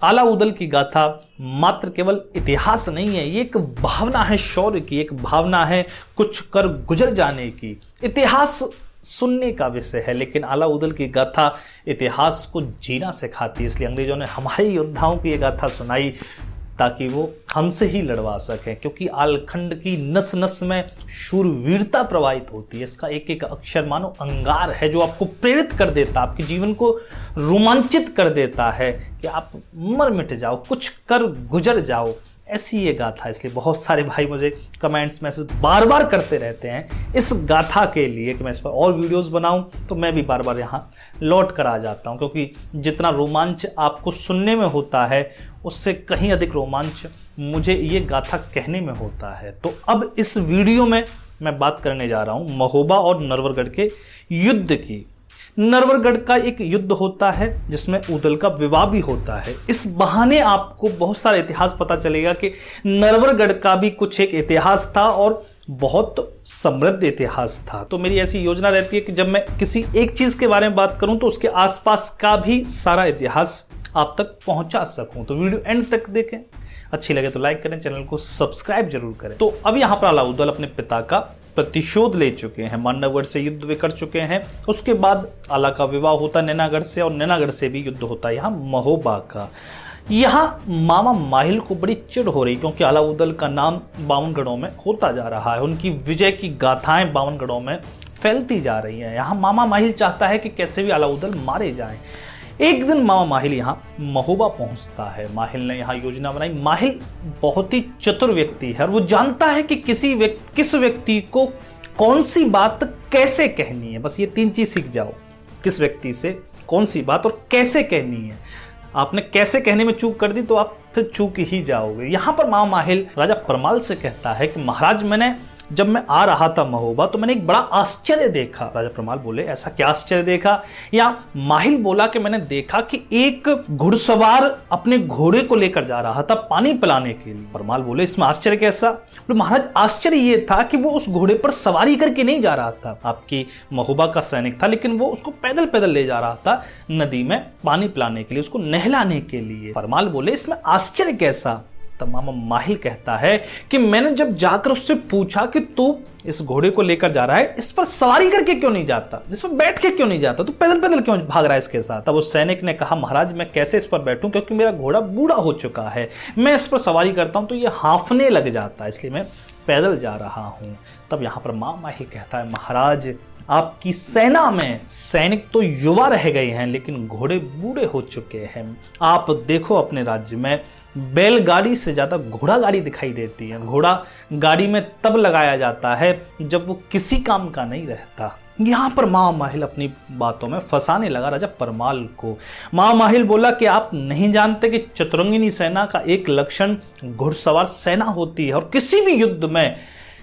आलाउदल की गाथा मात्र केवल इतिहास नहीं है, ये एक भावना है शौर्य की, एक भावना है कुछ कर गुजर जाने की। इतिहास सुनने का विषय है, लेकिन आलाउदल की गाथा इतिहास को जीना सिखाती है। इसलिए अंग्रेजों ने हमारे योद्धाओं की ये गाथा सुनाई ताकि वो हमसे ही लड़वा सकें, क्योंकि आलखंड की नस नस में शूरवीरता प्रवाहित होती है। इसका एक एक अक्षर मानो अंगार है जो आपको प्रेरित कर देता, आपके जीवन को रोमांचित कर देता है कि आप मर मिट जाओ, कुछ कर गुजर जाओ। ऐसी ये गाथा। इसलिए बहुत सारे भाई मुझे कमेंट्स मैसेज बार बार करते रहते हैं इस गाथा के लिए कि मैं इस पर और वीडियोस बनाऊं, तो मैं भी बार बार यहाँ लौट कर आ जाता हूँ, क्योंकि जितना रोमांच आपको सुनने में होता है उससे कहीं अधिक रोमांच मुझे ये गाथा कहने में होता है। तो अब इस वीडियो में मैं बात करने जा रहा हूँ महोबा और नरवरगढ़ के युद्ध की। नरवरगढ़ का एक युद्ध होता है जिसमें उदल का विवाह भी होता है। इस बहाने आपको बहुत सारा इतिहास पता चलेगा कि नरवरगढ़ का भी कुछ एक इतिहास था और बहुत समृद्ध इतिहास था। तो मेरी ऐसी योजना रहती है कि जब मैं किसी एक चीज़ के बारे में बात करूं तो उसके आसपास का भी सारा इतिहास आप तक पहुंचा सकूं। तो वीडियो एंड तक देखें, अच्छी लगे तो लाइक करें, चैनल को सब्सक्राइब जरूर करें। तो अब यहाँ पर आलाउदल अपने पिता का प्रतिशोध ले चुके हैं, मांडवगढ़ से युद्ध वे कर चुके हैं। उसके बाद आला का विवाह होता है नैनागढ़ से, और नैनागढ़ से भी युद्ध होता है यहाँ महोबा का। यहाँ मामा माहिल को बड़ी चिढ़ हो रही, क्योंकि आलाउदल का नाम बावनगढ़ों में होता जा रहा है, उनकी विजय की गाथाएं बावनगढ़ों में फैलती जा रही हैं। यहाँ मामा माहिल चाहता है कि कैसे भी आलाउदल मारे जाएं। एक दिन मामा माहिल यहाँ महोबा पहुंचता है। माहिल ने यहाँ योजना बनाई। माहिल बहुत ही चतुर व्यक्ति है और वो जानता है कि किस व्यक्ति को कौन सी बात कैसे कहनी है। बस ये तीन चीज सीख जाओ, किस व्यक्ति से कौन सी बात और कैसे कहनी है। आपने कैसे कहने में चूक कर दी तो आप फिर चूक ही जाओगे। यहाँ पर मामा माहिल राजा परमाल से कहता है कि महाराज, जब मैं आ रहा था महोबा तो मैंने एक बड़ा आश्चर्य देखा। राजा परमाल बोले, ऐसा क्या आश्चर्य देखा? या माहिल बोला कि मैंने देखा कि एक घुड़सवार अपने घोड़े को लेकर जा रहा था पानी पिलाने के लिए। परमाल बोले, इसमें आश्चर्य कैसा? बोले, महाराज आश्चर्य ये था कि वो उस घोड़े पर सवारी करके नहीं जा रहा था, आपकी महोबा का सैनिक था, लेकिन वो उसको पैदल पैदल ले जा रहा था नदी में पानी पिलाने के लिए, उसको नहलाने के लिए। परमाल बोले, इसमें आश्चर्य कैसा? तब मामा माहिल कहता है कि मैंने जब जाकर उससे पूछा कि तू इस घोड़े को लेकर जा रहा है, इस पर सवारी करके क्यों नहीं जाता, इस पर बैठ के क्यों नहीं जाता, तू पैदल पैदल क्यों भाग रहा है इसके साथ? तब उस सैनिक ने कहा, महाराज मैं कैसे इस पर बैठूं, क्योंकि मेरा घोड़ा बूढ़ा हो चुका है, मैं इस पर सवारी करता हूं तो ये हाँफने लग जाता है, इसलिए मैं पैदल जा रहा हूं। तब यहां पर मामा माहिल कहता है, महाराज आपकी सेना में सैनिक तो युवा रह गए हैं, लेकिन घोड़े बूढ़े हो चुके हैं। आप देखो अपने राज्य में बैलगाड़ी से ज़्यादा घोड़ा गाड़ी दिखाई देती है। घोड़ा गाड़ी में तब लगाया जाता है जब वो किसी काम का नहीं रहता। यहाँ पर मामा माहिल अपनी बातों में फंसाने लगा राजा परमाल को। मामा माहिल बोला कि आप नहीं जानते कि चतुरंगिनी सेना का एक लक्षण घुड़सवार सेना होती है, और किसी भी युद्ध में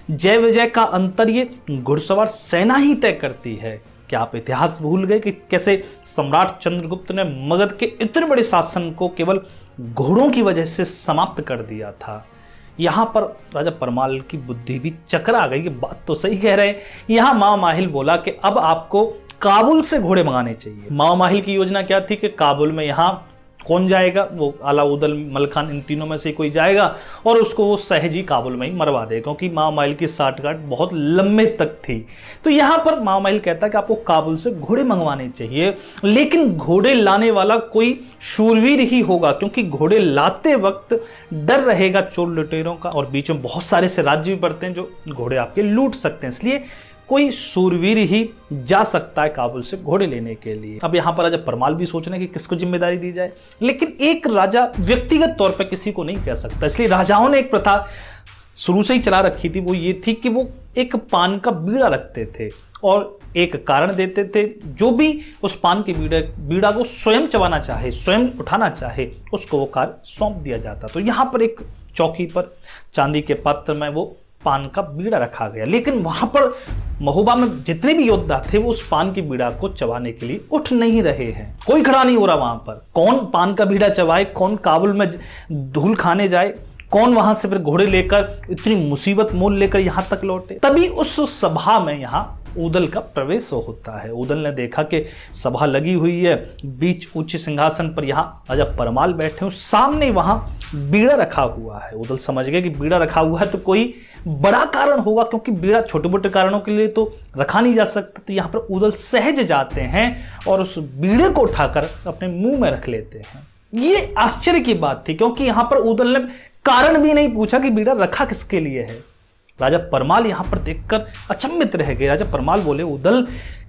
जय विजय का अंतर ये घुड़सवार सेना ही तय करती है। क्या आप इतिहास भूल गए कि कैसे सम्राट चंद्रगुप्त ने मगध के इतने बड़े शासन को केवल घोड़ों की वजह से समाप्त कर दिया था? यहाँ पर राजा परमाल की बुद्धि भी चकरा गई। ये बात तो सही कह रहे हैं। यहाँ मामा माहिल बोला कि अब आपको काबुल से घोड़े मंगाने चाहिए। मामा माहिल की योजना क्या थी कि काबुल में यहाँ कौन जाएगा, वो आलाउदल, मलखान, इन तीनों में से कोई जाएगा और उसको वो सहज ही काबुल में ही मरवा दे, क्योंकि मामा माहिल की साठगांठ बहुत लंबे तक थी। तो यहाँ पर मामा माहिल कहता है कि आपको काबुल से घोड़े मंगवाने चाहिए, लेकिन घोड़े लाने वाला कोई शूरवीर ही होगा, क्योंकि घोड़े लाते वक्त डर रहेगा चोर लुटेरों का, और बीच में बहुत सारे से राज्य भी पड़ते हैं जो घोड़े आपके लूट सकते हैं, इसलिए कोई सूरवीर ही जा सकता है काबुल से घोड़े लेने के लिए। अब यहाँ पर राजा परमाल भी सोच रहे हैं कि किसको जिम्मेदारी दी जाए, लेकिन एक राजा व्यक्तिगत तौर पर किसी को नहीं कह सकता। इसलिए राजाओं ने एक प्रथा शुरू से ही चला रखी थी, वो ये थी कि वो एक पान का बीड़ा रखते थे और एक कारण देते थे, जो भी उस पान के बीड़ा को स्वयं चबाना चाहे, स्वयं उठाना चाहे, उसको वो कार्य सौंप दिया जाता। तो यहाँ पर एक चौकी पर चांदी के पात्र में वो पान का बीड़ा रखा गया, लेकिन वहां पर महोबा में जितने भी योद्धा थे वो उस पान के बीड़ा को चबाने के लिए उठ नहीं रहे हैं। कोई खड़ा नहीं हो रहा वहां पर। कौन पान का बीड़ा चबाए, कौन काबुल में धूल खाने जाए, कौन वहां से फिर घोड़े लेकर इतनी मुसीबत मोल लेकर यहां तक लौटे। तभी उस सभा में यहां ऊदल का प्रवेश होता है। ऊदल ने देखा कि सभा लगी हुई है, बीच ऊंचे सिंहासन पर यहाँ राजा परमाल बैठे हैं, सामने वहां बीड़ा रखा हुआ है। ऊदल समझ गए कि बीड़ा रखा हुआ है तो कोई बड़ा कारण होगा, क्योंकि बीड़ा छोटे मोटे कारणों के लिए तो रखा नहीं जा सकता। तो यहाँ पर ऊदल सहज जाते हैं और उस बीड़े को उठाकर अपने मुंह में रख लेते हैं। ये आश्चर्य की बात थी, क्योंकि यहां पर ऊदल ने कारण भी नहीं पूछा कि बीड़ा रखा किसके लिए है। राजा परमाल यहां पर देखकर अचंभित रह गए। राजा परमाल बोले, ऊदल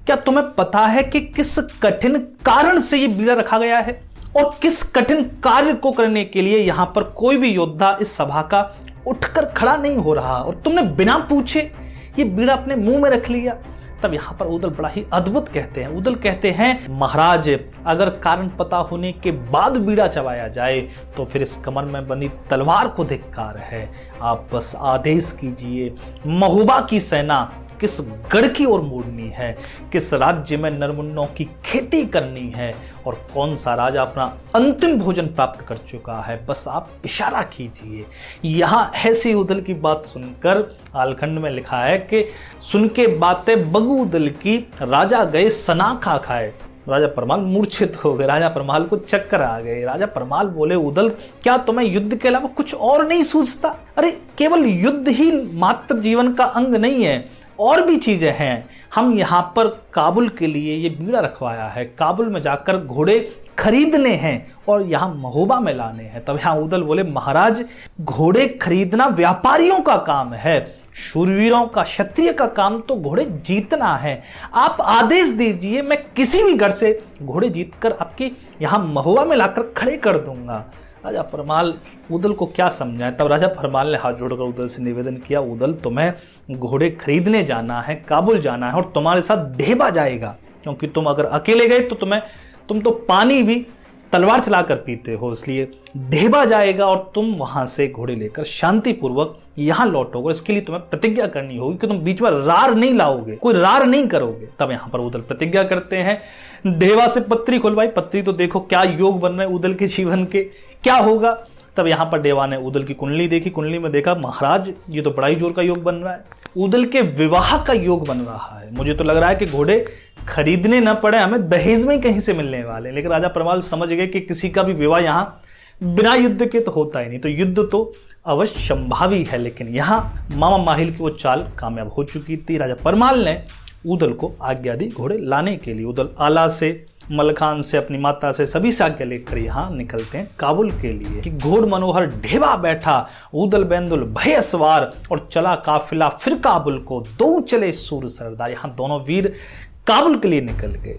क्या तुम्हें पता है कि किस कठिन कारण से यह बीड़ा रखा गया है और किस कठिन कार्य को करने के लिए यहां पर कोई भी योद्धा इस सभा का उठकर खड़ा नहीं हो रहा, और तुमने बिना पूछे ये बीड़ा अपने मुंह में रख लिया। तब यहां पर ऊदल बड़ा ही अद्भुत कहते हैं। ऊदल कहते हैं, महाराज अगर कारण पता होने के बाद बीड़ा चबाया जाए तो फिर इस कमर में बंधी तलवार को धिक्कार है। आप बस आदेश कीजिए, महोबा की सेना किस गढ़ की ओर मोड़नी है, किस राज्य में नरमुन्नों की खेती करनी है और कौन सा राजा अपना अंतिम भोजन प्राप्त कर चुका है, बस आप इशारा कीजिए। यहाँ ऐसी ऊदल की बात सुनकर आलखंड में लिखा है कि सुन के बातें बगू ऊदल की, राजा गए सना खा खाए। राजा परमाल मूर्छित हो गए, राजा परमाल को चक्कर आ गए। राजा परमाल बोले, ऊदल क्या तुम्हें युद्ध के अलावा कुछ और नहीं सूझता? अरे केवल युद्ध ही मात्र जीवन का अंग नहीं है, और भी चीजें हैं। हम यहाँ पर काबुल के लिए ये बीड़ा रखवाया है, काबुल में जाकर घोड़े खरीदने हैं और यहाँ महोबा में लाने हैं। तब यहाँ ऊदल बोले, महाराज घोड़े खरीदना व्यापारियों का काम है, शूरवीरों का, क्षत्रिय का काम तो घोड़े जीतना है। आप आदेश दीजिए, मैं किसी भी गढ़ से घोड़े जीतकर आपके यहाँ महोबा में लाकर खड़े कर दूंगा। राजा परमाल ऊदल को क्या समझाए। तब राजा परमाल ने हाथ जोड़कर ऊदल से निवेदन किया, ऊदल तुम्हें घोड़े खरीदने जाना है, काबुल जाना है और तुम्हारे साथ ढेबा जाएगा, क्योंकि तुम अगर अकेले गए तो तुम तो पानी भी तलवार चलाकर पीते हो, इसलिए ढेबा जाएगा और तुम वहां से घोड़े लेकर शांतिपूर्वक यहां लौटोगे। इसके लिए तुम्हें प्रतिज्ञा करनी होगी कि तुम बीच में रार नहीं लाओगे, कोई रार नहीं करोगे। तब यहां पर ऊदल प्रतिज्ञा करते हैं। ढेबा से पत्री खुलवाई, पत्री तो देखो क्या योग बन रहे हैं ऊदल के जीवन के, क्या होगा। तब यहां पर देवा ने ऊदल की कुंडली देखी, कुंडली में देखा, महाराज ये तो बड़ा ही जोर का योग बन रहा है, ऊदल के विवाह का योग बन रहा है। मुझे तो लग रहा है कि घोड़े खरीदने न पड़े, हमें दहेज में कहीं से मिलने वाले। लेकिन राजा परमाल समझ गए कि किसी का भी विवाह यहाँ बिना युद्ध के तो होता ही नहीं, तो युद्ध तो अवश्य संभावी है। लेकिन यहाँ मामा माहिल की वो चाल कामयाब हो चुकी थी। राजा परमाल ने ऊदल को आज्ञा दी घोड़े लाने के लिए। ऊदल आला से, मलखान से, अपनी माता से, सभी से आज्ञा लेकर यहाँ निकलते हैं काबुल के लिए। कि घोड़ मनोहर ढेबा बैठा, ऊदल बैंदुल भय सवार और चला काफिला फिर काबुल को, दो चले सूर सरदार। यहाँ दोनों वीर काबुल के लिए निकल गए।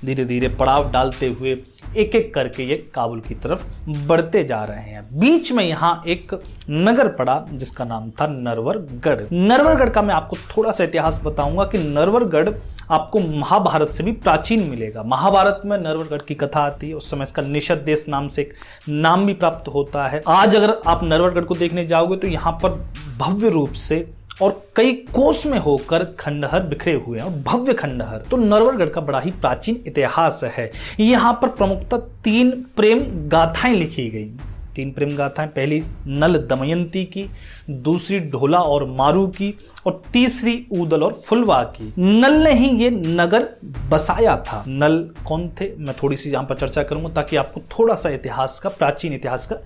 धीरे धीरे पड़ाव डालते हुए एक एक करके ये काबुल की तरफ बढ़ते जा रहे हैं। बीच में यहाँ एक नगर पड़ा जिसका नाम था नरवरगढ़। नरवरगढ़ का मैं आपको थोड़ा सा इतिहास बताऊंगा कि नरवरगढ़ आपको महाभारत से भी प्राचीन मिलेगा। महाभारत में नरवरगढ़ की कथा आती है, उस समय इसका निषद देश नाम से एक नाम भी प्राप्त होता है। आज अगर आप नरवरगढ़ को देखने जाओगे तो यहाँ पर भव्य रूप से और कई कोस में होकर खंडहर बिखरे हुए हैं और भव्य खंडहर। तो नरवरगढ़ का बड़ा ही प्राचीन इतिहास है। यहाँ पर प्रमुखतः 3 प्रेम गाथाएं लिखी गई। 3 प्रेम गाथाएं, पहली नल दमयंती की, दूसरी ढोला और मारू की और तीसरी ऊदल और फुलवा की। नल ने ही ये नगर बसाया था। नल कौन थे मैं थोड़ी सी यहाँ पर चर्चा करूंगा ताकि आपको थोड़ा सा इतिहास का, प्राचीन इतिहास का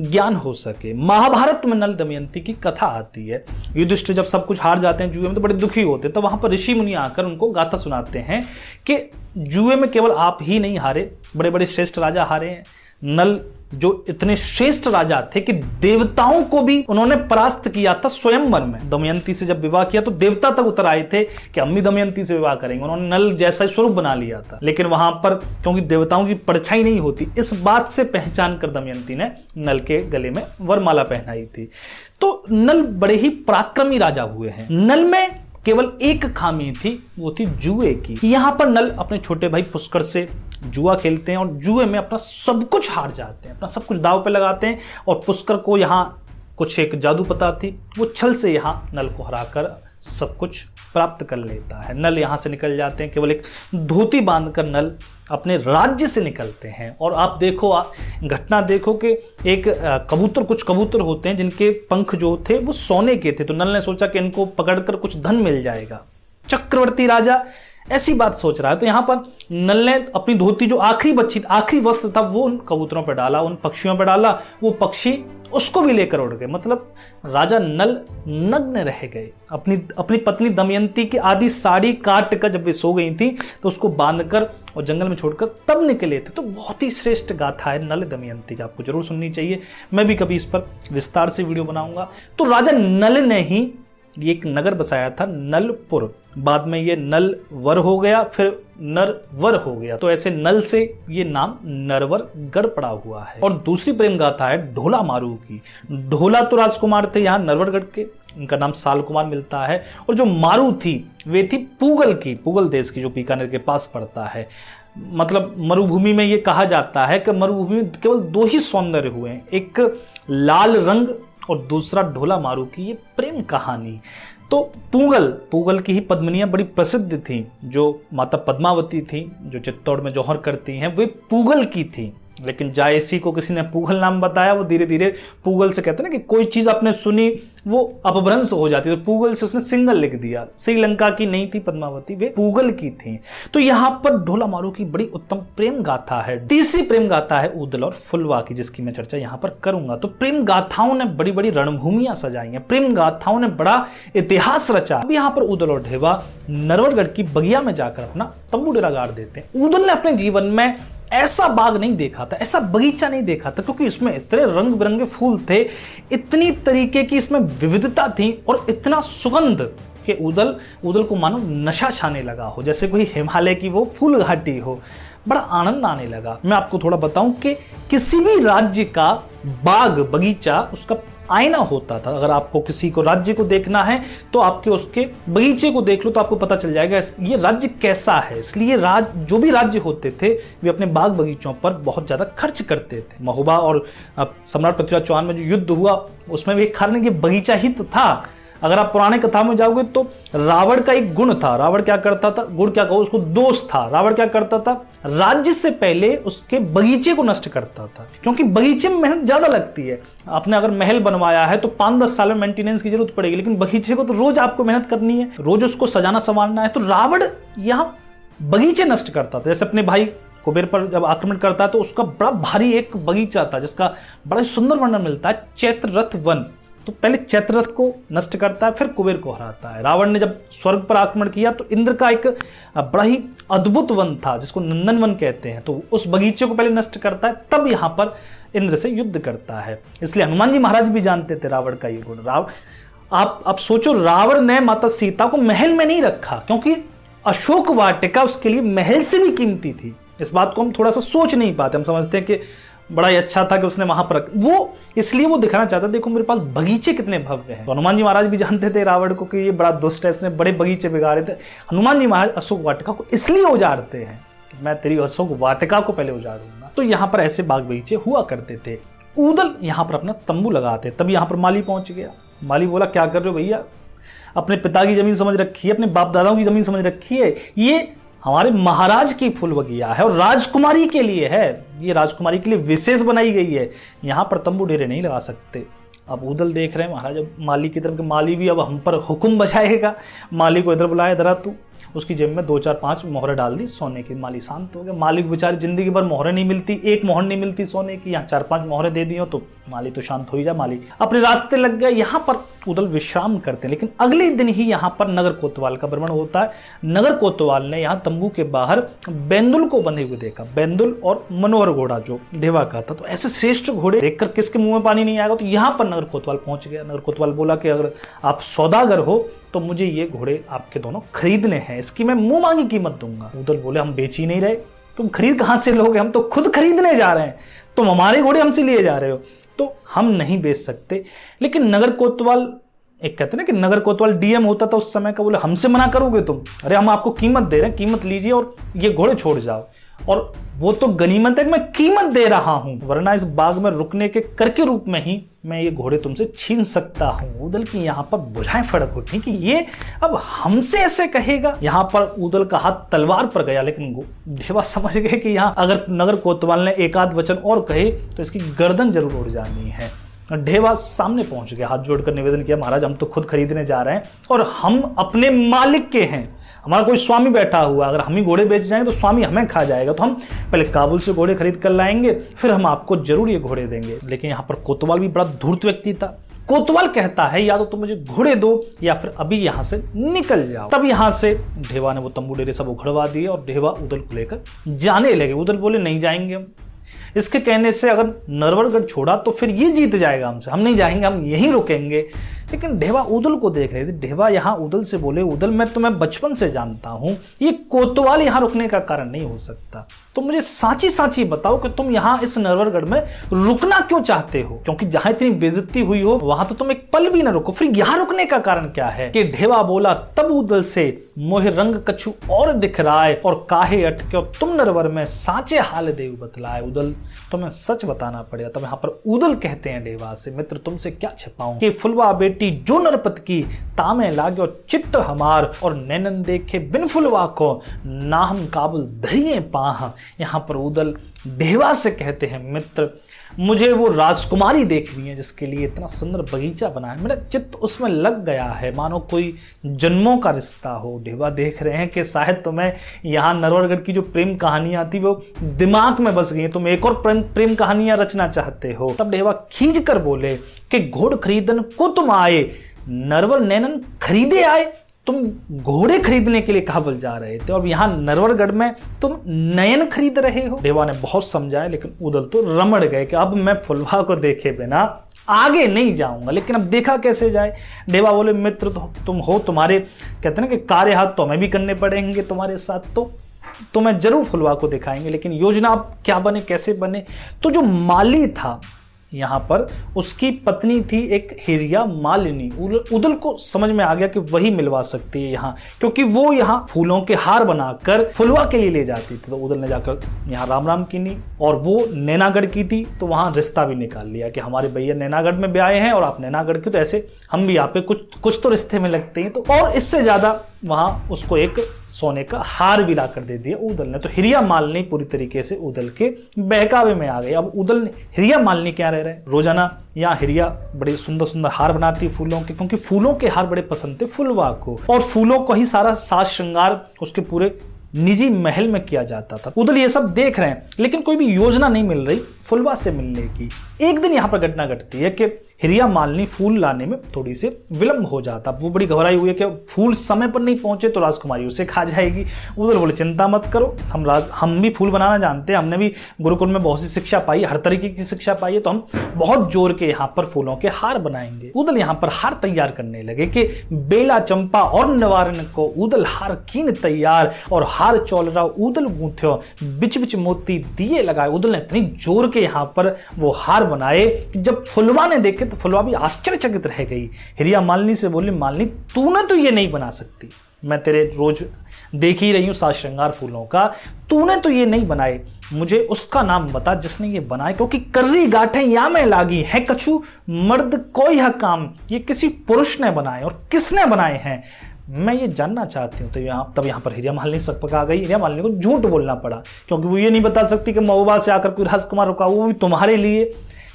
ज्ञान हो सके। महाभारत में नल दमयंती की कथा आती है। युधिष्ठिर जब सब कुछ हार जाते हैं जुए में तो बड़े दुखी होते हैं, तो वहां पर ऋषि मुनि आकर उनको गाथा सुनाते हैं कि जुए में केवल आप ही नहीं हारे, बड़े बड़े श्रेष्ठ राजा हारे हैं। नल जो इतने श्रेष्ठ राजा थे कि देवताओं को भी उन्होंने परास्त किया था स्वयंवर में। दमयंती से जब विवाह किया तो देवता तक उतर आए थे कि अम्मी दमयंती से विवाह करेंगे। उन्होंने नल जैसा स्वरूप बना लिया था, लेकिन वहां पर क्योंकि देवताओं की परछाई नहीं होती, इस बात से पहचान कर दमयंती ने नल के गले में वरमाला पहनाई थी। तो नल बड़े ही पराक्रमी राजा हुए हैं। नल में केवल एक खामी थी, वो थी जुए की। यहां पर नल अपने छोटे भाई पुष्कर से जुआ खेलते हैं और जुए में अपना सब कुछ हार जाते हैं, अपना सब कुछ दांव पे लगाते हैं। और पुष्कर को यहाँ कुछ एक जादू पता थी, वो छल से यहाँ नल को हराकर सब कुछ प्राप्त कर लेता है। नल यहाँ से निकल जाते हैं, केवल एक धोती बांधकर नल अपने राज्य से निकलते हैं। और आप देखो, घटना देखो कि एक कबूतर, कुछ कबूतर होते हैं जिनके पंख जो थे वो सोने के थे, तो नल ने सोचा कि इनको पकड़कर कुछ धन मिल जाएगा। चक्रवर्ती राजा ऐसी बात सोच रहा है, तो यहाँ पर नल ने अपनी धोती जो आखिरी वस्त्र था वो उन कबूतरों पर डाला, उन पक्षियों पर डाला, वो पक्षी उसको भी लेकर उड़ गए। मतलब राजा नल नग्न रह गए। अपनी पत्नी दमयंती की आधी साड़ी काट कर जब वे सो गई थी तो उसको बांधकर और जंगल में छोड़कर तब निकले थे। तो बहुत ही श्रेष्ठ गाथा है नल दमयंती की, आपको जरूर सुननी चाहिए। मैं भी कभी इस पर विस्तार से वीडियो बनाऊंगा। तो राजा नल ने ही ये एक नगर बसाया था नलपुर, बाद में ये नलवर हो गया, फिर नरवर हो गया। तो ऐसे नल से ये नाम नरवर गढ़ पड़ा हुआ है। और दूसरी प्रेम गाथा है ढोला मारू की। ढोला तो राजकुमार थे यहाँ नरवरगढ़ के, इनका नाम साल कुमार मिलता है। और जो मारू थी वे थी पूगल की, पूगल देश की, जो बीकानेर के पास पड़ता है। मतलब मरुभूमि में ये कहा जाता है कि मरुभूमि में केवल 2 ही सौंदर्य हुए हैं, एक लाल रंग और दूसरा ढोला मारू की ये प्रेम कहानी। तो पूगल की ही पद्मिनियां बड़ी प्रसिद्ध थीं। जो माता पद्मावती थी, जो चित्तौड़ में जौहर करती हैं, वे पूगल की थी। लेकिन जायसी को किसी ने पूगल नाम बताया, वो धीरे धीरे पूगल से, कहते हैं ना कि कोई चीज़ आपने सुनी वो अपभ्रंश हो जाती है, तो पूगल से उसने सिंगल लिख दिया। श्रीलंका की नहीं थी पद्मावती, वे पूगल की थी। तो यहाँ पर ढोला मारू की बड़ी उत्तम प्रेम गाथा है। तीसरी प्रेम गाथा है ऊदल और फुलवा की, जिसकी मैं चर्चा यहाँ पर करूंगा। तो प्रेम गाथाओं ने बड़ी बड़ी रणभूमियां सजाई हैं, प्रेम गाथाओं ने बड़ा इतिहास रचा। अब यहाँ पर ऊदल और ढेवा नरवरगढ़ की बगिया में जाकर अपना तंबू डेरा गाड़ देते हैं। ऊदल ने अपने जीवन में ऐसा बाग नहीं देखा था, ऐसा बगीचा नहीं देखा था, क्योंकि इसमें इतने रंग बिरंगे फूल थे, इतनी तरीके की इसमें विविधता थी और इतना सुगंध कि ऊदल को मानो नशा छाने लगा हो, जैसे कोई हिमालय की वो फूल घाटी हो। बड़ा आनंद आने लगा। मैं आपको थोड़ा बताऊं कि किसी भी राज्य का बाग बगीचा उसका आईना होता था। अगर आपको किसी को राज्य को देखना है तो आपके उसके बगीचे को देख लो, तो आपको पता चल जाएगा ये राज्य कैसा है। इसलिए जो भी राज्य होते थे वे अपने बाग बगीचों पर बहुत ज़्यादा खर्च करते थे। महोबा और सम्राट पृथ्वीराज चौहान में जो युद्ध हुआ उसमें भी एक कारण ये बगीचा ही तो था। अगर आप पुराने कथा में जाओगे तो रावण का एक गुण था। रावण क्या करता था, गुण क्या कहो, उसको दोष था। रावण क्या करता था, राज्य से पहले उसके बगीचे को नष्ट करता था, क्योंकि बगीचे में मेहनत ज्यादा लगती है। आपने अगर महल बनवाया है तो 5-10 साल में मेंटेनेंस की जरूरत पड़ेगी, लेकिन बगीचे को तो रोज आपको मेहनत करनी है, रोज उसको सजाना संवारना है। तो रावण यहाँ बगीचे नष्ट करता था। जैसे अपने भाई कुबेर पर जब आक्रमण करता है तो उसका बड़ा भारी एक बगीचा था जिसका बड़ा सुंदर वर्णन मिलता है, चैत्ररथ वन। तो पहले चैत्ररथ को नष्ट करता है, फिर कुबेर को हराता है। रावण ने जब स्वर्ग पर आक्रमण किया तो इंद्र का एक बड़ा ही अद्भुत वन था जिसको नंदन वन कहते हैं, तो उस बगीचे को पहले नष्ट करता है, तब यहाँ पर इंद्र से युद्ध करता है। इसलिए हनुमान जी महाराज भी जानते थे रावण का ये गुण। आप सोचो, रावण ने माता सीता को महल में नहीं रखा, क्योंकि अशोक वाटिका उसके लिए महल से भी कीमती थी। इस बात को हम थोड़ा सा सोच नहीं पाते, हम समझते हैं कि बड़ा ही अच्छा था कि उसने वहां पर वो, इसलिए वो दिखाना चाहता, देखो मेरे पास बगीचे कितने भव्य हैं। तो हनुमान जी महाराज भी जानते थे रावण को कि ये बड़ा दुष्ट है, इसने बड़े बगीचे बिगाड़े थे। हनुमान जी महाराज अशोक वाटिका को इसलिए उजाड़ते हैं कि मैं तेरी अशोक वाटिका को पहले उजाड़ूंगा। तो यहाँ पर ऐसे बाग बगीचे हुआ करते थे। ऊदल यहाँ पर अपना तंबू लगाते, तब यहाँ पर माली पहुंच गया। माली बोला, क्या कर रहे हो भैया, अपने पिता की जमीन समझ रखी है, अपने बाप दादाओं की जमीन समझ रखी है, ये हमारे महाराज की फूल बगिया है और राजकुमारी के लिए है, ये राजकुमारी के लिए विशेष बनाई गई है, यहाँ पर तंबू डेरे नहीं लगा सकते। अब ऊदल देख रहे हैं महाराज अब माली की तरफ, माली भी अब हम पर हुक्म बजाएगा। माली को इधर बुलाया, इधर तू। उसकी जेब में 2-4-5 मोहरें डाल दी सोने की। माली शांत हो गया। माली को बेचारी जिंदगी भर मोहरें नहीं मिलती, एक मोहर नहीं मिलती सोने की, यहाँ 4-5 मोहरें दे दी हो तो माली तो शांत हो ही जा। माली अपने रास्ते लग गया। यहाँ पर ऊदल विश्राम करते हैं, लेकिन अगले दिन ही यहाँ पर नगर कोतवाल का भ्रमण होता है। नगर कोतवाल ने यहाँ तंबू के बाहर बेंदुल को बंधे हुए देखा। बेंदुल और मनोहर घोड़ा जो ढेवा का था, तो ऐसे श्रेष्ठ घोड़े देखकर किसके मुंह में पानी नहीं आएगा। तो यहाँ पर नगर कोतवाल पहुंच गया। नगर कोतवाल बोला कि अगर आप सौदागर हो तो मुझे ये घोड़े आपके दोनों खरीदने हैं, इसकी मैं मुंह मांगी कीमत दूंगा। ऊदल बोले, हम बेच ही नहीं रहे, तुम खरीद कहां से लोगे, हम तो खुद खरीदने जा रहे हैं, तुम हमारे घोड़े हमसे लिए जा रहे हो, तो हम नहीं बेच सकते। लेकिन नगर कोतवाल, एक कहते ना कि नगर कोतवाल डीएम होता था उस समय का, बोले हमसे मना करोगे तुम, अरे हम आपको कीमत दे रहे हैं, कीमत लीजिए और ये घोड़े छोड़ जाओ। और वो तो गनीमत है कि मैं कीमत दे रहा हूं, वरना इस बाग में रुकने के कर के रूप में ही मैं ये घोड़े तुमसे छीन सकता हूं। उदल की यहाँ पर बुझाएं फड़क उठी कि ये अब हमसे ऐसे कहेगा। यहाँ पर उदल का हाथ तलवार पर गया, लेकिन ढेवा समझ गए कि यहाँ अगर नगर कोतवाल ने एक आध वचन और कहे तो इसकी गर्दन जरूर उड़ जानी है। ढेवा सामने पहुंच गया, हाथ जोड़कर निवेदन किया, महाराज हम तो खुद खरीदने जा रहे हैं और हम अपने मालिक के हैं, हमारा कोई स्वामी बैठा हुआ, अगर हम ही घोड़े बेच जाएं तो स्वामी हमें खा जाएगा, तो हम पहले काबुल से घोड़े खरीद कर लाएंगे, फिर हम आपको जरूर ये घोड़े देंगे। लेकिन यहाँ पर कोतवाल भी बड़ा धूर्त व्यक्ति था। कोतवाल कहता है या तो तुम मुझे घोड़े दो या फिर अभी यहाँ से निकल जाओ। तब यहाँ से ढेवा ने वो तंबू डेरे सब उखड़वा दिए और ढेवा उदल को लेकर जाने लगे। उदल बोले नहीं जाएंगे हम, इसके कहने से अगर नरवरगढ़ छोड़ा तो फिर ये जीत जाएगा हमसे, हम नहीं जाएंगे, हम यहीं रुकेंगे। लेकिन ढेवा उदल को देख रहे थे। ढेवा यहाँ उदल से बोले, उदल मैं तुम्हें बचपन से जानता हूं, ये कोतवाल यहाँ रुकने का कारण नहीं हो सकता, तो मुझे साची साची बताओ कि तुम यहाँ इस नरवरगढ़ में रुकना क्यों चाहते हो, क्योंकि जहां इतनी बेइज्जती हुई हो वहां तो तुम एक पल भी ना रुको, फिर यहाँ रुकने का कारण क्या है। कि ढेवा बोला तब उदल से, मोहे रंग कछु और दिख रहा है और काहे अटक्यो तुम नरवर में, साचे हाल देव बतलाए। उदल तुम्हें सच बताना पड़ेगा। तब यहाँ पर उदल कहते हैं ढेवा से, मित्र तुमसे क्या छिपाऊं कि फुलवा बेटी जो नरपत की, तामे लाग्यो चित्त हमार और नैनन देखे बिन फुलवा को, ना हम काबुल धरिए पाह। यहाँ पर उदल ढेवा से कहते हैं, मित्र मुझे वो राजकुमारी देखनी है जिसके लिए इतना सुंदर बगीचा बना है, मेरा चित्त उसमें लग गया है, मानो कोई जन्मों का रिश्ता हो। ढेवा देख रहे हैं कि शायद तुम्हें यहाँ नरवरगढ़ की जो प्रेम कहानियां थी वो दिमाग में बस गई, तुम एक और प्रेम कहानियां रचना चाहते हो। तब ढेवा खींच कर बोले कि घोड़ खरीदन को तुम आए, नरवर नैनन खरीदे आए, तुम घोड़े खरीदने के लिए काबुल जा रहे थे और यहाँ नरवरगढ़ में तुम नयन खरीद रहे हो। ढेवा ने बहुत समझाया, लेकिन उदल तो रमड़ गए कि अब मैं फुलवा को देखे बिना आगे नहीं जाऊंगा। लेकिन अब देखा कैसे जाए। ढेवा बोले मित्र तो तुम हो, तुम्हारे कहते ना कि कार्य हाथ तो हमें भी करने पड़ेंगे तुम्हारे साथ, तो तुम्हें जरूर फुलवा को दिखाएंगे, लेकिन योजना अब क्या बने कैसे बने। तो जो माली था यहाँ पर, उसकी पत्नी थी एक हिरिया मालिनी। उदल को समझ में आ गया कि वही मिलवा सकती है यहाँ, क्योंकि वो यहाँ फूलों के हार बनाकर फुलवा के लिए ले जाती थी। तो उदल ने जाकर यहाँ राम राम कीनी, और वो नैनागढ़ की थी तो वहाँ रिश्ता भी निकाल लिया कि हमारे भैया नैनागढ़ में ब्याहे हैं और आप नैनागढ़ के, तो ऐसे हम भी यहाँ पे कुछ तो रिश्ते में लगते हैं। तो और इससे ज्यादा वहाँ उसको एक सोने का हार भी लाकर दे दिया उदल ने। तो हिरिया मालिनी पूरी तरीके से उदल के बहकावे में आ गई। अब उदल हिरिया मालिनी क्या रह रहे, रोजाना यहाँ हिरिया बड़े सुंदर सुंदर हार बनाती है फूलों के, क्योंकि फूलों के हार बड़े पसंद थे फुलवा को, और फूलों को ही सारा साज श्रृंगार उसके पूरे निजी महल में किया जाता था। उदल ये सब देख रहे हैं, लेकिन कोई भी योजना नहीं मिल रही फुलवा से मिलने की। एक दिन यहाँ पर घटना घटती है कि हिरिया मालिनी फूल लाने में थोड़ी से विलंब हो जाता। वो बड़ी घबराई हुई है कि फूल समय पर नहीं पहुंचे तो राजकुमारी उसे खा जाएगी। उधर बोले चिंता मत करो, हम भी फूल बनाना जानते हैं, हमने भी गुरुकुल में बहुत सी शिक्षा पाई, हर तरीके की शिक्षा पाई है, तो हम बहुत जोर के यहाँ पर फूलों के हार बनाएंगे। उदल यहाँ पर हार तैयार करने लगे कि बेला चंपा और निवारण को उदल हार कीन तैयार, और हार चौलरा उदल गूंथ्यो बिच बिच मोती दिए लगाए। उदल ने इतनी जोर के यहाँ पर वो हार बनाए कि जब फुलवा ने देखे तो फुलवा भी आश्चर्यचकित रह गई। हिरिया मालिनी से बोली, मालिनी तूने तो ये नहीं बना सकती, मैं तेरे रोज देख ही रही हूँ साज श्रृंगार फूलों का, तूने तो ये नहीं बनाए, मुझे उसका नाम बता जिसने ये बनाए, क्योंकि कर्री गांठें या में लागी है कछु मर्द कोई है काम, ये किसी पुरुष ने बनाए और किसने बनाए हैं, मैं ये जानना चाहती हूँ। तो तब यहाँ पर हिरिया मालिनी सकपका गई। हिरिया मालिनी को झूठ बोलना पड़ा, क्योंकि वो ये नहीं बता सकती कि महोबा से आकर कोई राजकुमार रुका, वो भी तुम्हारे लिए।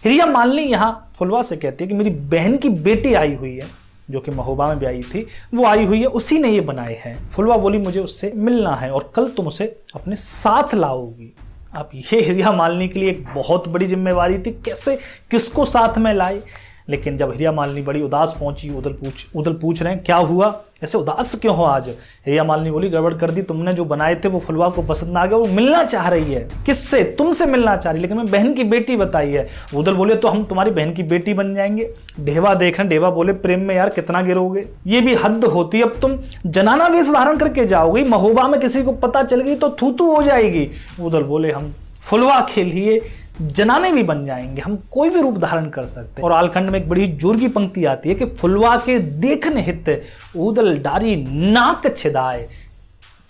हिरिया मालिनी यहाँ फुलवा से कहती है कि मेरी बहन की बेटी आई हुई है, जो कि महोबा में भी आई थी, वो आई हुई है, उसी ने ये बनाए हैं। फुलवा बोली मुझे उससे मिलना है और कल तुम उसे अपने साथ लाओगी। अब ये हिरिया मालिनी के लिए एक बहुत बड़ी जिम्मेवारी थी, कैसे किसको साथ में लाए। लेकिन जब हिरिया मालिनी बड़ी उदास पहुंची, उदल पूछ रहे हैं क्या हुआ, ऐसे उदास क्यों हो आज। हिरिया मालिनी बोली गड़बड़ कर दी, तुमने जो बनाए थे वो फुलवा को पसंद आ गया, वो मिलना चाह रही है। किससे? तुमसे मिलना चाह रही, लेकिन मैं बहन की बेटी बताई है। उदल बोले तो हम तुम्हारी बहन की बेटी बन जाएंगे। ढेवा देख रहे, ढेवा बोले प्रेम में यार कितना गिरोगे, ये भी हद होती है, अब तुम जनाना वेश धारण करके जाओगी, महोबा में किसी को पता चल गई तो थू थू हो जाएगी। उदल बोले हम फुलवा के लिए जनाने भी बन जाएंगे, हम कोई भी रूप धारण कर सकते हैं। और आलखंड में एक बड़ी जोर की पंक्ति आती है कि फुलवा के देखने हित उदल डारी नाक छिदाए।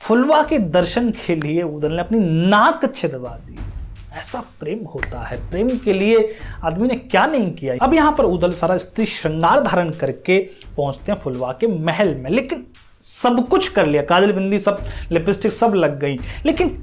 फुलवा के दर्शन के लिए उदल ने अपनी नाक छिदवा दी। ऐसा प्रेम होता है, प्रेम के लिए आदमी ने क्या नहीं किया। अब यहाँ पर उदल सारा स्त्री श्रृंगार धारण करके पहुंचते हैं फुलवा के महल में, लेकिन सब कुछ कर लिया, काजल बिंदी सब, लिपस्टिक सब लग गई, लेकिन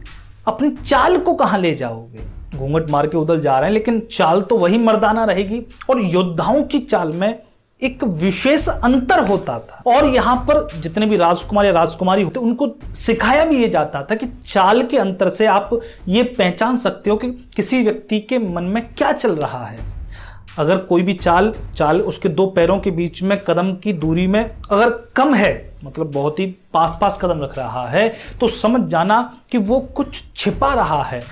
अपनी चाल को कहाँ ले जाओगे। घूंघट मार के उदल जा रहे हैं, लेकिन चाल तो वही मर्दाना रहेगी। और योद्धाओं की चाल में एक विशेष अंतर होता था, और यहां पर जितने भी राजकुमार या राजकुमारी होते उनको सिखाया भी ये जाता था कि चाल के अंतर से आप ये पहचान सकते हो कि किसी व्यक्ति के मन में क्या चल रहा है। अगर कोई भी चाल उसके दो पैरों के बीच में कदम की दूरी में अगर कम है, मतलब बहुत ही पास कदम रख रहा है, तो समझ जाना कि वो कुछ छिपा रहा है।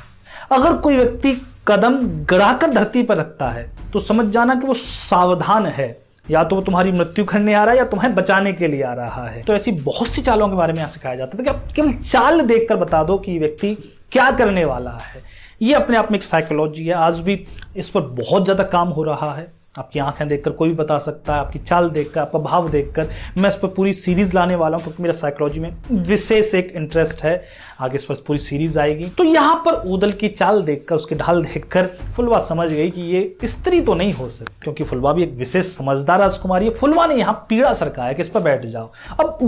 अगर कोई व्यक्ति कदम गड़ाकर धरती पर रखता है तो समझ जाना कि वो सावधान है, या तो वो तुम्हारी मृत्यु करने आ रहा है या तुम्हें बचाने के लिए आ रहा है। तो ऐसी बहुत सी चालों के बारे में यहाँ सिखाया जाता था कि आप केवल चाल देखकर बता दो कि व्यक्ति क्या करने वाला है। ये अपने आप में एक साइकोलॉजी है, आज भी इस पर बहुत ज़्यादा काम हो रहा है। आपकी आंखें देखकर कोई भी बता सकता है, आपकी चाल देखकर, आपका भाव देखकर। मैं इस पर पूरी सीरीज़ लाने वाला हूँ क्योंकि मेरा साइकोलॉजी में विशेष एक इंटरेस्ट है। आगे इस पर पूरी सीरीज़ आएगी। तो यहाँ पर उदल की चाल देखकर, उसकी ढाल देखकर फुलवा समझ गई कि ये स्त्री तो नहीं हो सकती, क्योंकि फुलवा भी एक विशेष समझदार राजकुमारी है। फुलवा ने यहाँ पीड़ा सरकाया कि इस पर बैठ जाओ। अब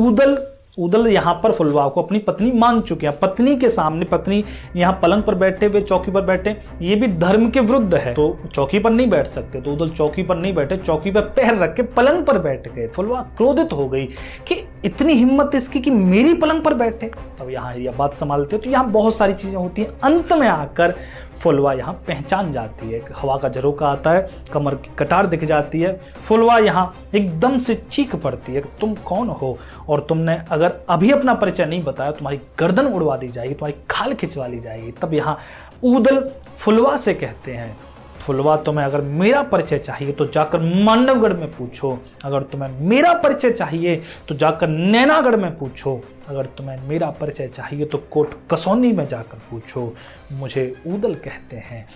उदल यहाँ पर फुलवा को अपनी पत्नी मान चुके हैं। पत्नी के सामने, पत्नी यहाँ पलंग पर बैठे हुए, चौकी पर बैठे, ये भी धर्म के विरुद्ध है, तो चौकी पर नहीं बैठ सकते। तो उदल चौकी पर नहीं बैठे, चौकी पर पैर रख के पलंग पर बैठ गए। फुलवा क्रोधित हो गई कि इतनी हिम्मत इसकी कि मेरी पलंग पर बैठे। अब यहाँ यह बात संभालते तो यहाँ बहुत सारी चीजें होती हैं। अंत में आकर फुलवा यहाँ पहचान जाती है, हवा का झरोका आता है, कमर की कटार दिख जाती है। फुलवा यहाँ एकदम से चीख पड़ती है कि तुम कौन हो, और तुमने अगर अभी अपना परिचय नहीं बताया तुम्हारी गर्दन उड़वा दी जाएगी, तुम्हारी खाल खिंचवा ली जाएगी। तब यहाँ उदल फुलवा से कहते हैं, फुलवा तुम्हें अगर मेरा परिचय चाहिए तो जाकर मांडवगढ़ में पूछो, अगर तुम्हें मेरा परिचय चाहिए तो जाकर नैनागढ़ में पूछो, अगर तुम्हें मेरा परिचय चाहिए तो कोट कसौंदी में जाकर पूछो, मुझे उदल कहते हैं।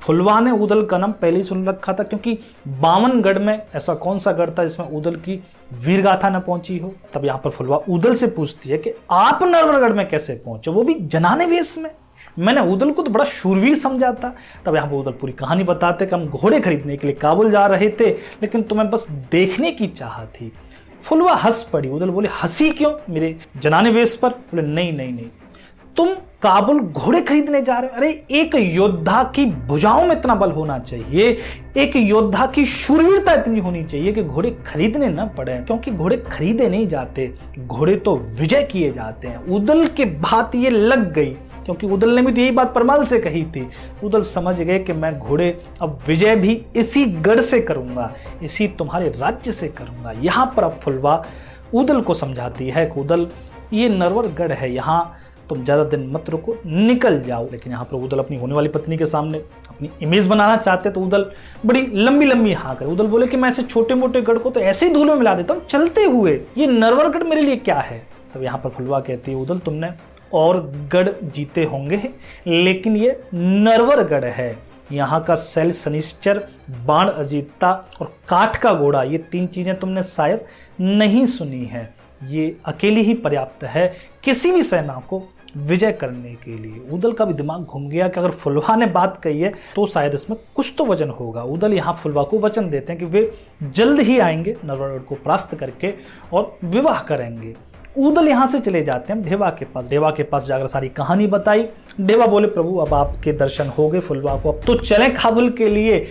फुलवा ने उदल का नाम पहले ही सुन रखा था, क्योंकि 52गढ़ में ऐसा कौन सा गढ़ था जिसमें उदल की वीरगाथा न पहुंची हो। तब यहाँ पर फुलवा उदल से पूछती है कि आप नरवरगढ़ में कैसे पहुंचे, वो भी जनाने वेश में। मैंने उदल को तो बड़ा शूरवीर समझा था। तब यहाँ पर उदल पूरी कहानी बताते कि हम घोड़े खरीदने के लिए काबुल जा रहे थे, लेकिन तुम्हें बस देखने की चाह थी। फुलवा हंस पड़ी। उदल बोले, हंसी क्यों मेरे जनाने वेश पर? बोले, नहीं, तुम काबुल घोड़े खरीदने जा रहे हो। अरे एक योद्धा की भुजाओं में इतना बल होना चाहिए, एक योद्धा की शूरवीरता इतनी होनी चाहिए कि घोड़े खरीदने न पड़े, क्योंकि घोड़े खरीदे नहीं जाते, घोड़े तो विजय किए जाते हैं। उदल के बात ये लग गई, क्योंकि उदल ने भी तो यही बात परमाल से कही थी। उदल समझ गए कि मैं घोड़े अब विजय भी इसी गढ़ से करूंगा, इसी तुम्हारे राज्य से करूंगा। यहाँ पर अब फुलवा उदल को समझाती है कि उदल ये नरवरगढ़ है, यहाँ तुम ज़्यादा दिन मत रुको, निकल जाओ। लेकिन यहाँ पर उदल अपनी होने वाली पत्नी के सामने अपनी इमेज बनाना चाहते, तो उदल बड़ी लंबी हाँ करे। उदल बोले कि मैं ऐसे छोटे मोटे गढ़ को तो ऐसे ही धूल में मिला देता हूँ चलते हुए, ये नरवरगढ़ मेरे लिए क्या है। तब यहाँ पर फुलवा कहती है, उदल तुमने और गढ़ जीते होंगे, लेकिन ये नरवरगढ़ है। यहाँ का शैल शनिश्चर, बाण अजीतता और काठ का घोड़ा, ये 3 चीजें तुमने शायद नहीं सुनी है। ये अकेली ही पर्याप्त है किसी भी सेना को विजय करने के लिए। उदल का भी दिमाग घूम गया कि अगर फुलवा ने बात कही है तो शायद इसमें कुछ तो वजन होगा। उदल यहाँ फुलवा को वचन देते हैं कि वे जल्द ही आएंगे, नरवरगढ़ को परास्त करके और विवाह करेंगे। उदल यहाँ से चले जाते हैं ढेवा के पास। ढेवा के पास जाकर सारी कहानी बताई। ढेवा बोले, प्रभु अब आपके दर्शन हो गए फुलवा को, अब तो चले काबुल के लिए।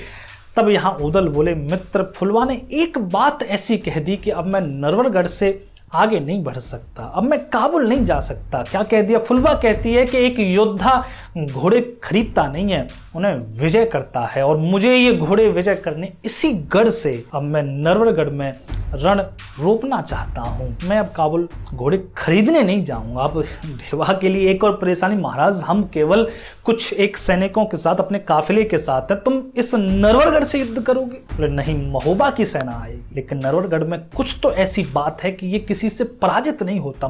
तब यहाँ उदल बोले, मित्र फुलवा ने एक बात ऐसी कह दी कि अब मैं नरवरगढ़ से आगे नहीं बढ़ सकता, अब मैं काबुल नहीं जा सकता। क्या कह दिया? फुलवा कहती है कि एक योद्धा घोड़े खरीदता नहीं है, उन्हें विजय करता है, और मुझे ये घोड़े विजय करने इसी गढ़ से अब मैं नरवरगढ़ में रण रोपना चाहता हूँ। मैं अब काबुल घोड़े खरीदने नहीं जाऊंगा। अब ढेवा के लिए एक और परेशानी, महाराज हम केवल कुछ एक सैनिकों के साथ, अपने काफिले के साथ है, तुम इस नरवरगढ़ से युद्ध करोगे? बोले, नहीं, महोबा की सेना आएगी, लेकिन नरवरगढ़ में कुछ तो ऐसी बात है कि ये किसी से पराजित नहीं होता,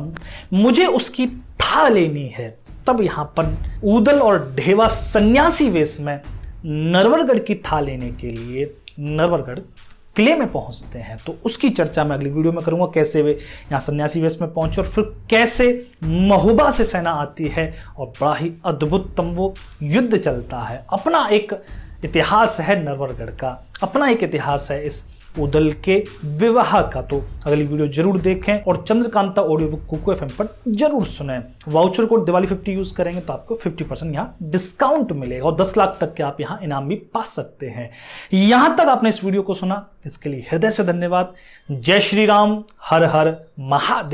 मुझे उसकी था लेनी है। तब यहाँ पर उदल और ढेवा सन्यासी वेश में नरवरगढ़ की था लेने के लिए नरवरगढ़ किले में पहुंचते हैं, तो उसकी चर्चा मैं अगली वीडियो में करूंगा। कैसे वे यहाँ सन्यासी वेश में पहुंचे और फिर कैसे महोबा से सेना आती है और बड़ा ही अद्भुततम वो युद्ध चलता है। अपना एक इतिहास है नरवरगढ़ का, अपना एक इतिहास है इस उदल के विवाह का। तो अगली वीडियो जरूर देखें और Chandrakanta audio book Kuku FM पर जरूर सुनें। वाउचर कोड दिवाली 50 यूज करेंगे तो आपको 50% यहाँ डिस्काउंट मिलेगा और 10 लाख तक के आप यहाँ इनाम भी पा सकते हैं। यहां तक आपने इस वीडियो को सुना, इसके लिए हृदय से धन्यवाद। जय श्री राम, हर हर महादेव।